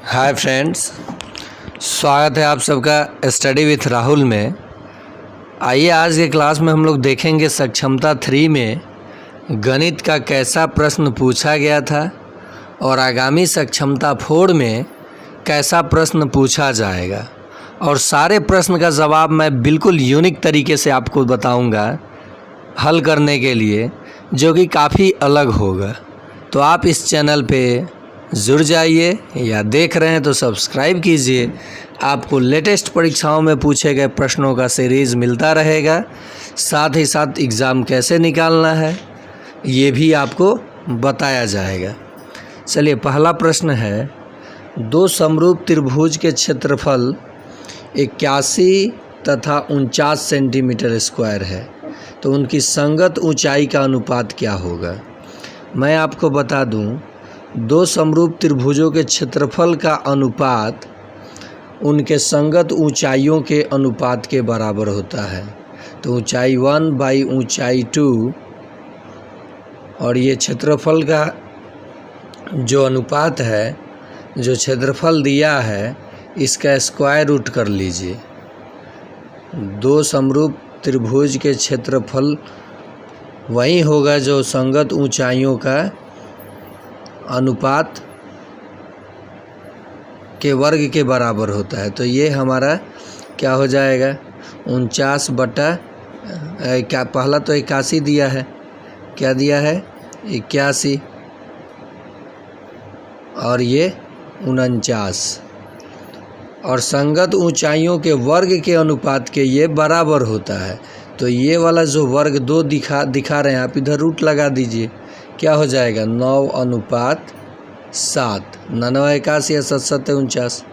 Hi friends, स्वागत है आप सबका स्टडी विथ राहुल में। आइए आज के क्लास में हम लोग देखेंगे सक्षमता 3 में गणित का कैसा प्रश्न पूछा गया था और आगामी सक्षमता 4 में कैसा प्रश्न पूछा जाएगा। और सारे प्रश्न का जवाब मैं बिल्कुल यूनिक तरीके से आपको बताऊंगा हल करने के लिए, जो कि काफ़ी अलग होगा। तो आप इस चैनल पे जुड़ जाइए या देख रहे हैं तो सब्सक्राइब कीजिए। आपको लेटेस्ट परीक्षाओं में पूछे गए प्रश्नों का सीरीज़ मिलता रहेगा। साथ ही साथ एग्ज़ाम कैसे निकालना है ये भी आपको बताया जाएगा। चलिए, पहला प्रश्न है, दो समरूप त्रिभुज के क्षेत्रफल 81 तथा 49 सेंटीमीटर स्क्वायर है, तो उनकी संगत ऊंचाई का अनुपात क्या होगा। मैं आपको बता दूं, दो समरूप त्रिभुजों के क्षेत्रफल का अनुपात उनके संगत ऊंचाइयों के अनुपात के बराबर होता है। तो ऊंचाई 1 बाई ऊंचाई 2, और ये क्षेत्रफल का जो अनुपात है, जो क्षेत्रफल दिया है, इसका स्क्वायर रूट कर लीजिए। दो समरूप त्रिभुज के क्षेत्रफल वही होगा जो संगत ऊंचाइयों का अनुपात के वर्ग के बराबर होता है। तो ये हमारा क्या हो जाएगा, 49 बटा क्या, पहला तो 81 दिया है, क्या दिया है 81, और ये 49, और संगत ऊंचाइयों के वर्ग के अनुपात के ये बराबर होता है। तो ये वाला जो वर्ग 2 दिखा रहे हैं, आप इधर रूट लगा दीजिए, क्या हो जाएगा 9:7। 9 81 या 7 7 49,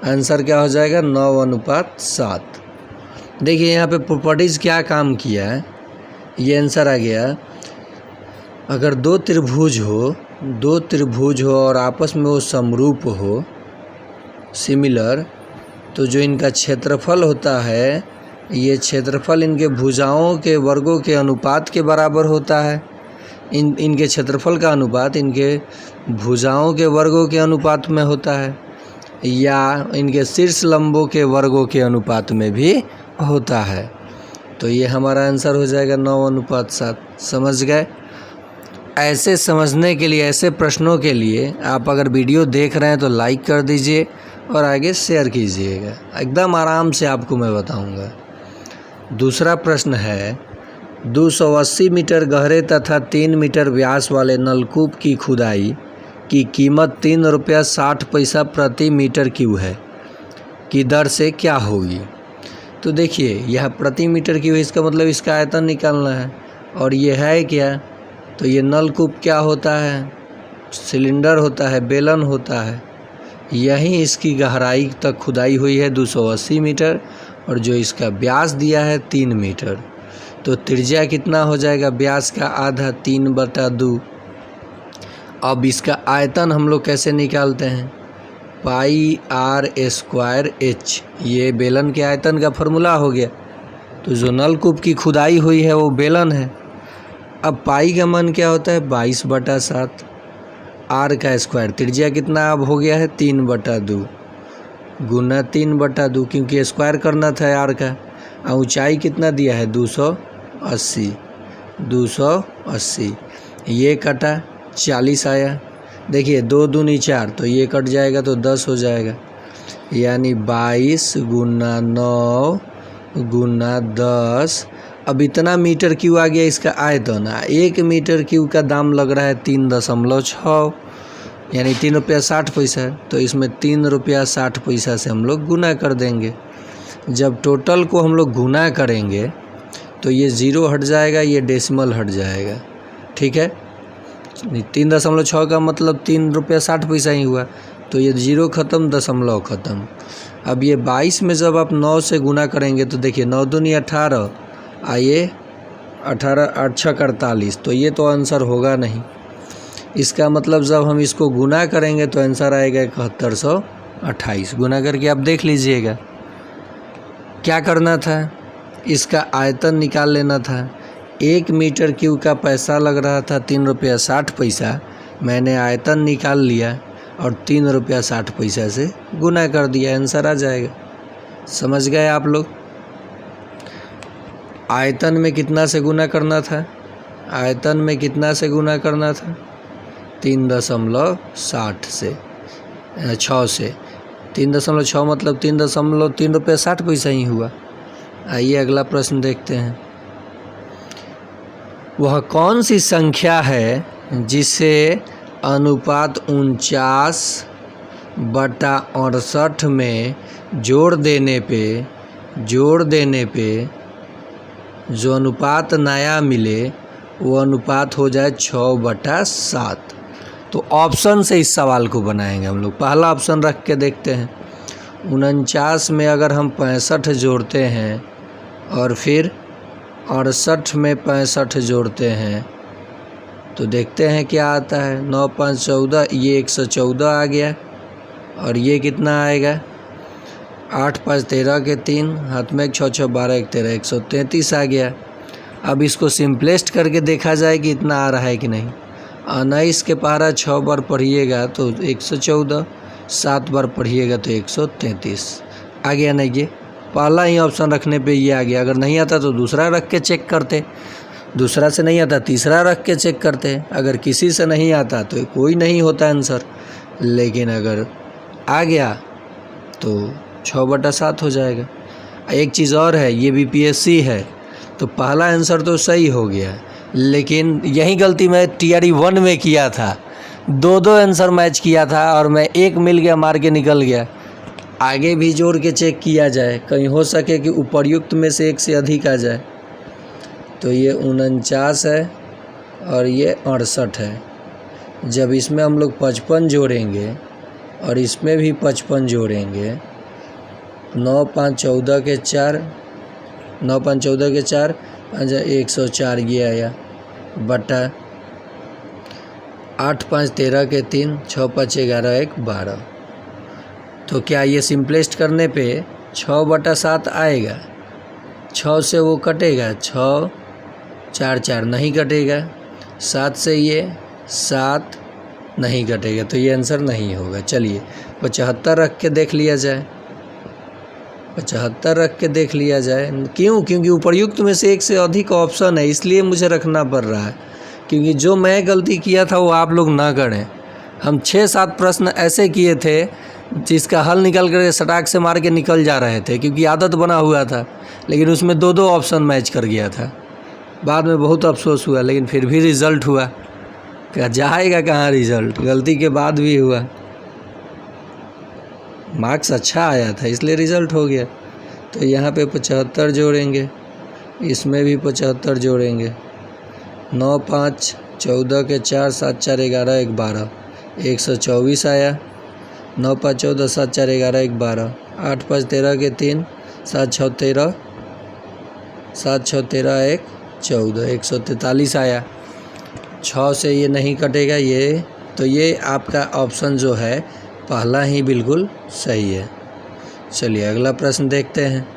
आंसर क्या हो जाएगा 9:7। देखिए यहाँ पे प्रॉपर्टीज़ क्या काम किया है, ये आंसर आ गया। अगर दो त्रिभुज हो और आपस में वो समरूप हो, सिमिलर, तो जो इनका क्षेत्रफल होता है, ये क्षेत्रफल इनके भुजाओं के वर्गों के अनुपात के बराबर होता है। इनके क्षेत्रफल का अनुपात इनके भुजाओं के वर्गों के अनुपात में होता है, या इनके शीर्ष लंबों के वर्गों के अनुपात में भी होता है। तो ये हमारा आंसर हो जाएगा 9:7। समझ गए। ऐसे समझने के लिए, ऐसे प्रश्नों के लिए आप अगर वीडियो देख रहे हैं तो लाइक कर दीजिए और आगे शेयर कीजिएगा। एकदम आराम से आपको मैं बताऊंगा। दूसरा प्रश्न है, 280 मीटर गहरे तथा 3 मीटर व्यास वाले नलकूप की खुदाई की कीमत ₹3.60 प्रति मीटर क्यूब है की दर से क्या होगी। तो देखिए, यह प्रति मीटर क्यूब है, इसका मतलब इसका आयतन निकालना है। और ये है क्या, तो ये नलकूप क्या होता है, सिलेंडर होता है, बेलन होता है। यहीं इसकी गहराई तक खुदाई हुई है 280 मीटर, और जो इसका व्यास दिया है 3 मीटर। तो त्रिज्या कितना हो जाएगा, व्यास का आधा 3/2। अब इसका आयतन हम लोग कैसे निकालते हैं, πr²h, ये बेलन के आयतन का फॉर्मूला हो गया। तो जो नलकूप की खुदाई हुई है वो बेलन है। अब पाई का मान क्या होता है, 22/7। आर का स्क्वायर, त्रिज्या कितना अब हो गया है 3/2 गुना 3/2, क्योंकि स्क्वायर करना था आर का। ऊंचाई कितना दिया है 280। ये कटा 40 आया। देखिए 2 दूनी 4, तो ये कट जाएगा तो 10 हो जाएगा, यानी 22 गुना 9 गुना 10। अब इतना मीटर क्यूब आ गया इसका आयतन। 1 मीटर क्यूब का दाम लग रहा है 3.6, यानी ₹3.60। तो इसमें ₹3.60 से हम लोग गुना कर देंगे। जब टोटल को हम लोग गुना करेंगे तो ये 0 हट जाएगा, ये डेसिमल हट जाएगा। ठीक है, 3.6 का मतलब ₹3.60 ही हुआ। तो ये 0 ख़त्म, दशमलव ख़त्म। अब ये 22 में जब आप 9 से गुना करेंगे तो देखिए 9 दूनी 18, आइए 18 8 6 48, तो ये तो आंसर होगा नहीं। इसका मतलब जब हम इसको गुना करेंगे तो आंसर आएगा 7128। गुना करके आप देख लीजिएगा। क्या करना था, इसका आयतन निकाल लेना था। 1 मीटर क्यूब का पैसा लग रहा था ₹3.60, मैंने आयतन निकाल लिया। और 3 रुपया 60 पैसा से गुना कर दिया, आंसर आ जाएगा। समझ गए आप लोग? आयतन में कितना से गुना करना था? आयतन में कितना से गुना करना था? 3.60 से 6 से 3.6 मतलब 3.3 रुपये 60 पैसा ही हुआ। आइए अगला प्रश्न देखते हैं। वह कौन सी संख्या है जिसे अनुपात 49/68 में जोड़ देने पे जो अनुपात नया मिले वो अनुपात हो जाए 6/7। तो ऑप्शन से इस सवाल को बनाएंगे हम लोग। पहला ऑप्शन रख के देखते हैं। 49 में अगर हम 65 जोड़ते हैं और फिर 68 में 65 जोड़ते हैं तो देखते हैं क्या आता है। 9 5 14, ये 114 आ गया। और ये कितना आएगा? 8 5 13 के 3, हाथ में 6 6 12 1 13, 133 आ गया। अब इसको सिंपलेस्ट करके देखा जाए कि इतना आ रहा है कि नहीं। 19 के पहाड़ा 6 बार पढ़िएगा तो 114, 7 बार पढ़िएगा तो 133 आ गया। नहीं, ये पहला ही ऑप्शन रखने पे ये आ गया। अगर नहीं आता तो दूसरा रख के चेक करते, दूसरा से नहीं आता तीसरा रख के चेक करते। अगर किसी से नहीं आता तो कोई नहीं होता आंसर, लेकिन अगर आ गया तो 6/7 हो जाएगा। एक चीज़ और है, ये BPSC है तो पहला आंसर तो सही हो गया, लेकिन यही गलती मैं TRE 1 में किया था। 2 आंसर मैच किया था और मैं एक मिल गया, मार के निकल गया। आगे भी जोड़ के चेक किया जाए, कहीं हो सके कि उपर्युक्त में से एक से अधिक आ जाए। तो ये 49 है और ये 68 है। जब इसमें हम लोग 55 जोड़ेंगे और इसमें भी 55 जोड़ेंगे, 9 5 14 के 4, 9 5 14 के 4, 104 ये आया बटा 8 5 13 के 3, 6 5 11 1 12। तो क्या ये सिंपलेस्ट करने पे 6/7 आएगा? 6 से वो कटेगा, 6 4 4 नहीं कटेगा, 7 से ये 7 नहीं कटेगा, तो ये आंसर नहीं होगा। चलिए 75 रख के देख लिया जाए। 75 रख के देख लिया जाए। क्यों? क्योंकि उपर्युक्त में से एक से अधिक ऑप्शन है, इसलिए मुझे रखना पड़ रहा है। क्योंकि जो मैं गलती किया था वो आप लोग ना करें। हम 6-7 प्रश्न ऐसे किए थे जिसका हल निकल कर सटाक से मार के निकल जा रहे थे, क्योंकि आदत बना हुआ था। लेकिन उसमें 2 ऑप्शन मैच कर गया था। बाद में बहुत अफसोस हुआ, लेकिन फिर भी रिज़ल्ट हुआ। क्या जाएगा कहाँ रिज़ल्ट? गलती के बाद भी हुआ। मार्क्स अच्छा आया था इसलिए रिज़ल्ट हो गया। तो यहाँ पे 75 जोड़ेंगे, इसमें भी 75 जोड़ेंगे। 9 5 14 के 4, 7 4 11 1 12, 124 आया। 9 5 14, 7 4 11 1 12, 8 5 13 के 3, 7 6 13, 7 6 13 1 14, 143 आया। 6 से ये नहीं कटेगा ये, तो ये आपका ऑप्शन जो है पहला ही बिल्कुल सही है। चलिए अगला प्रश्न देखते हैं।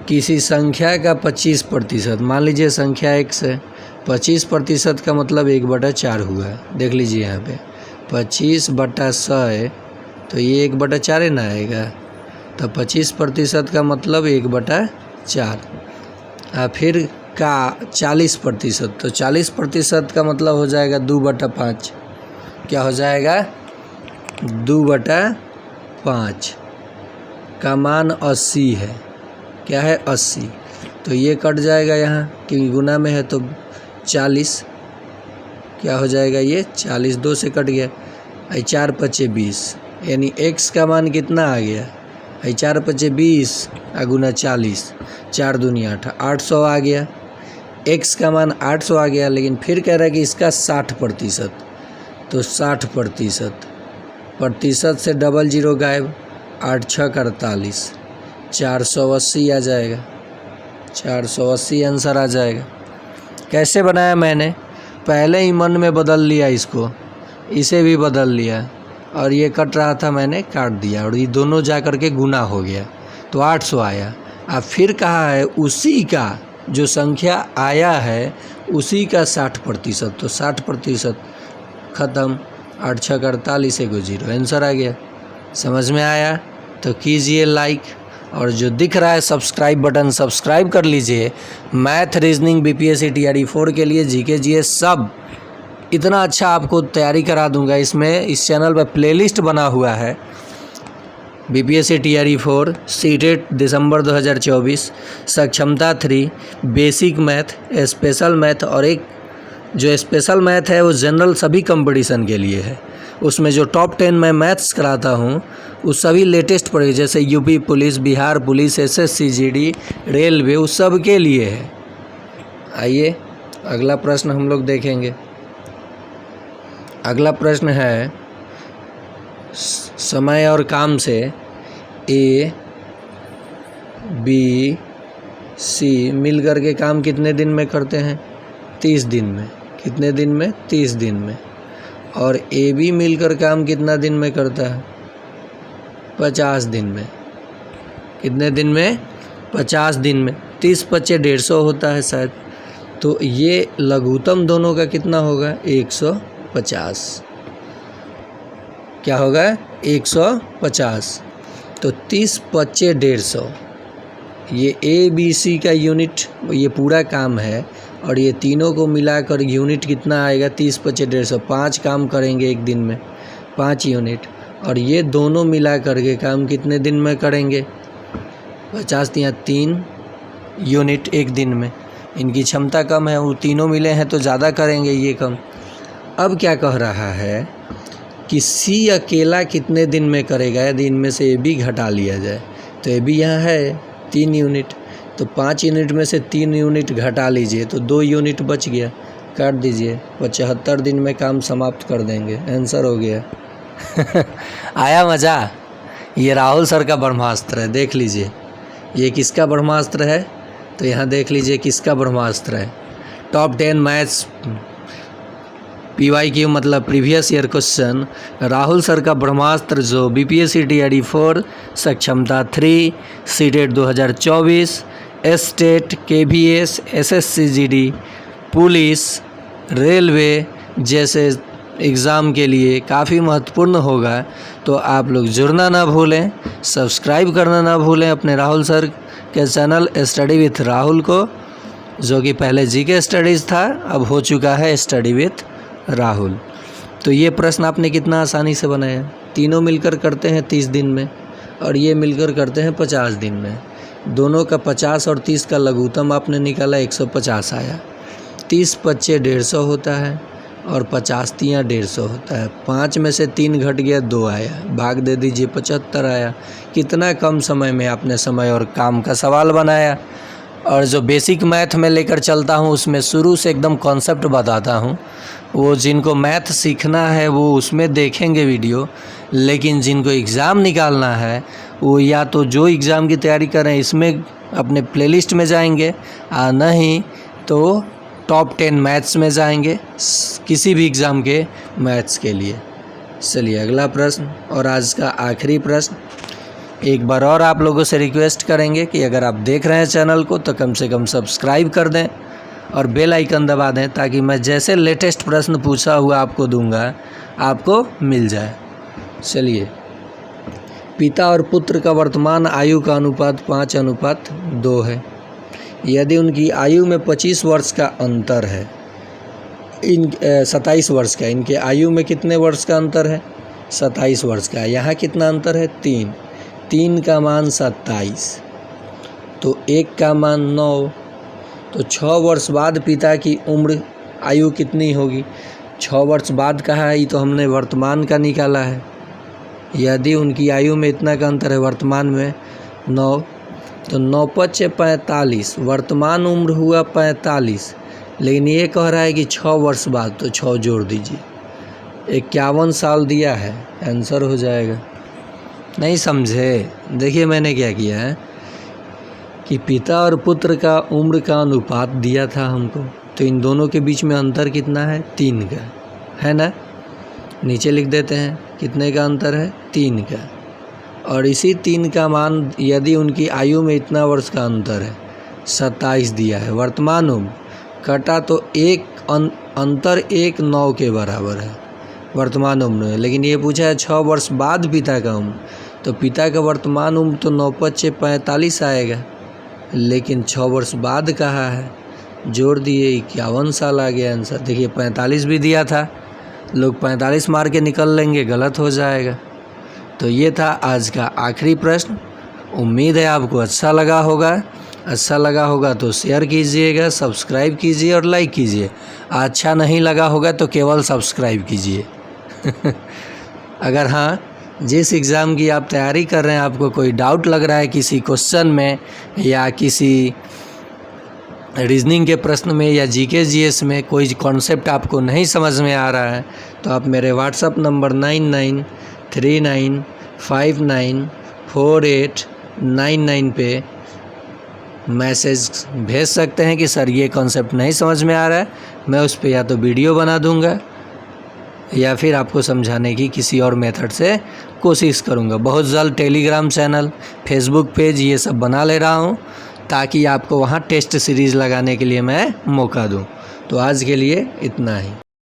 किसी संख्या का 25%, मान लीजिए संख्या x है, 25% का मतलब 1/4 हुआ। देख लीजिए यहाँ पे 25/100 तो ये 1/4 ना आएगा। तो 25% का मतलब 1/4। फिर का 40%, तो 40% का मतलब हो जाएगा 2/5। क्या हो जाएगा? 2/5 का मान 80 है। क्या है? 80। तो ये कट जाएगा यहाँ, क्योंकि गुना में है तो 40। क्या हो जाएगा? ये 40 2 से कट गया। 4 5 20, यानी x का मान कितना आ गया? 4 5 20 गुना 40, 4 दूनी 8, 800 आ गया। x का मान 800 आ गया, लेकिन फिर कह रहा है कि इसका 60%। तो 60%, प्रतिशत से डबल 0 गायब, 8 6 48, 480 आ जाएगा। 480 आंसर आ जाएगा। कैसे बनाया मैंने? पहले ही मन में बदल लिया, इसको इसे भी बदल लिया, और ये कट रहा था मैंने काट दिया, और ये दोनों जा कर के गुना हो गया तो 800 आया। अब फिर कहा है उसी का जो संख्या आया है उसी का 60%, तो 60% ख़त्म। 8 6 48, 1 0, आंसर आ गया। समझ में आया तो कीजिए लाइक, और जो दिख रहा है सब्सक्राइब बटन सब्सक्राइब कर लीजिए। मैथ, रीजनिंग, बीपीएससी टीआरई 4 के लिए जीके जीएस सब इतना अच्छा आपको तैयारी करा दूंगा। इसमें इस चैनल पर प्लेलिस्ट बना हुआ है। बीपीएससी टीआरई 4, सीटेट दिसंबर 2024, सक्षमता 3, बेसिक मैथ, स्पेशल मैथ, और एक जो स्पेशल मैथ है वो जनरल सभी कंपटीशन के लिए है। उसमें जो टॉप 10 मैं मैथ्स कराता हूँ उस सभी लेटेस्ट पढ़े, जैसे UP police, Bihar police, SSC GD, railway, उस सब के लिए है। आइए अगला प्रश्न हम लोग देखेंगे। अगला प्रश्न है, समय और काम से ए बी सी मिल कर के काम कितने दिन में करते हैं? 30 दिन में। कितने दिन में? 30 दिन में। और ए बी मिलकर काम कितना दिन में करता है? 50 दिन में। कितने दिन में? 50 दिन में। 30 25 150 होता है शायद। तो ये लघुत्तम दोनों का कितना होगा? 150। क्या होगा? 150। तो 30 25 150, ये ए बी सी का यूनिट, ये पूरा काम है। और ये तीनों को मिलाकर यूनिट कितना आएगा? 30 25 150। 5 काम करेंगे एक दिन में, 5 यूनिट। और ये दोनों मिला करके काम कितने दिन में करेंगे? 50 या 3 यूनिट एक दिन में। इनकी क्षमता कम है, वो तीनों मिले हैं तो ज़्यादा करेंगे, ये कम। अब क्या कह रहा है कि सी अकेला कितने दिन में करेगा यदि इनमें से ए बी घटा लिया जाए? तो ए बी यहाँ है 3 यूनिट, तो 5 यूनिट में से 3 यूनिट घटा लीजिए तो 2 यूनिट बच गया, काट दीजिए। 75 दिन में काम समाप्त कर देंगे, आंसर हो गया। आया मज़ा? ये राहुल सर का ब्रह्मास्त्र है, देख लीजिए। ये किसका ब्रह्मास्त्र है? तो यहाँ देख लीजिए किसका ब्रह्मास्त्र है। टॉप 10 मैथ्स PYQ मतलब previous year question, Rahul sir का ब्रह्मास्त्र, जो बीपीएससी टीआरई 4, सक्षमता 3, CTET 2024, estate, KBS, SSC GD, police, railway जैसे एग्ज़ाम के लिए काफ़ी महत्वपूर्ण होगा। तो आप लोग जुड़ना ना भूलें, सब्सक्राइब करना ना भूलें अपने राहुल सर के चैनल स्टडी विथ राहुल को, जो कि पहले जीके स्टडीज़ था, अब हो चुका है स्टडी विथ राहुल। तो ये प्रश्न आपने कितना आसानी से बनाया। तीनों मिलकर करते हैं 30 दिन में, और ये मिलकर करते हैं 50 दिन में। दोनों का 50 और 30 का लघुत्तम आपने निकाला, 150 आया। 30 25 150 होता है, और 50 3 150 होता है। 5 में से 3 घट गया, 2 आया, भाग दे दीजिए, 75 आया। कितना कम समय में आपने समय और काम का सवाल बनाया। और जो बेसिक मैथ में लेकर चलता हूँ उसमें शुरू से एकदम कॉन्सेप्ट बताता हूँ। वो जिनको मैथ सीखना है वो उसमें देखेंगे वीडियो, लेकिन जिनको एग्ज़ाम निकालना है वो या तो जो एग्ज़ाम की तैयारी कर रहे हैं इसमें अपने प्लेलिस्ट में जाएंगे, नहीं तो टॉप 10 मैथ्स में जाएंगे किसी भी एग्ज़ाम के मैथ्स के लिए। चलिए अगला प्रश्न और आज का आखिरी प्रश्न। एक बार और आप लोगों से रिक्वेस्ट करेंगे कि अगर आप देख रहे हैं चैनल को तो कम से कम सब्सक्राइब कर दें और बेल आइकन दबा दें, ताकि मैं जैसे लेटेस्ट प्रश्न पूछा हुआ आपको दूंगा आपको मिल जाए। चलिए, पिता और पुत्र का वर्तमान आयु का अनुपात 5:2 है। यदि उनकी आयु में 25 वर्ष का अंतर है, 27 वर्ष का, इनके आयु में कितने वर्ष का अंतर है? 27 वर्ष का। यहाँ कितना अंतर है? 3 का मान 27, तो 1 का मान 9, तो 6 वर्ष बाद पिता की उम्र आयु कितनी होगी? 6 वर्ष बाद कहा है, ये तो हमने वर्तमान का निकाला है। यदि उनकी आयु में इतना का अंतर है, वर्तमान में 9, तो 9 5 45, वर्तमान उम्र हुआ 45, लेकिन ये कह रहा है कि 6 वर्ष बाद, तो 6 जोड़ दीजिए, 51 साल दिया है, आंसर हो जाएगा। नहीं समझे? देखिए मैंने क्या किया है कि पिता और पुत्र का उम्र का अनुपात दिया था हमको, तो इन दोनों के बीच में अंतर कितना है? 3 का है ना। नीचे लिख देते हैं कितने का अंतर है? 3 का। और इसी 3 का मान, यदि उनकी आयु में इतना वर्ष का अंतर है, 27 दिया है, वर्तमान उम्र कटा तो एक अंतर 1 9 के बराबर है, वर्तमान उम्र में, लेकिन ये पूछा है 6 वर्ष बाद पिता का उम्र, तो पिता का वर्तमान उम्र तो 9×5 = 45 आएगा, लेकिन 6 वर्ष बाद कहा है, जोड़ दिए 51 साल आ गया आंसर। देखिए 45 भी दिया था, लोग 45 मार के निकल लेंगे, गलत हो जाएगा। तो ये था आज का आखिरी प्रश्न। उम्मीद है आपको अच्छा लगा होगा। अच्छा लगा होगा तो शेयर कीजिएगा, सब्सक्राइब कीजिए और लाइक कीजिए। अच्छा नहीं लगा होगा तो केवल सब्सक्राइब कीजिए। अगर हाँ, जिस एग्ज़ाम की आप तैयारी कर रहे हैं, आपको कोई डाउट लग रहा है किसी क्वेश्चन में या किसी रीजनिंग के प्रश्न में या जीके जीएस में कोई कॉन्सेप्ट आपको नहीं समझ में आ रहा है, तो आप मेरे व्हाट्सअप नंबर 9939594899 पे मैसेज भेज सकते हैं कि सर ये कॉन्सेप्ट नहीं समझ में आ रहा है। मैं उस पर या तो वीडियो बना दूंगा या फिर आपको समझाने की किसी और मेथड से कोशिश करूंगा। बहुत जल्द टेलीग्राम चैनल, फेसबुक पेज ये सब बना ले रहा हूं, ताकि आपको वहां टेस्ट सीरीज़ लगाने के लिए मैं मौका दूं। तो आज के लिए इतना ही।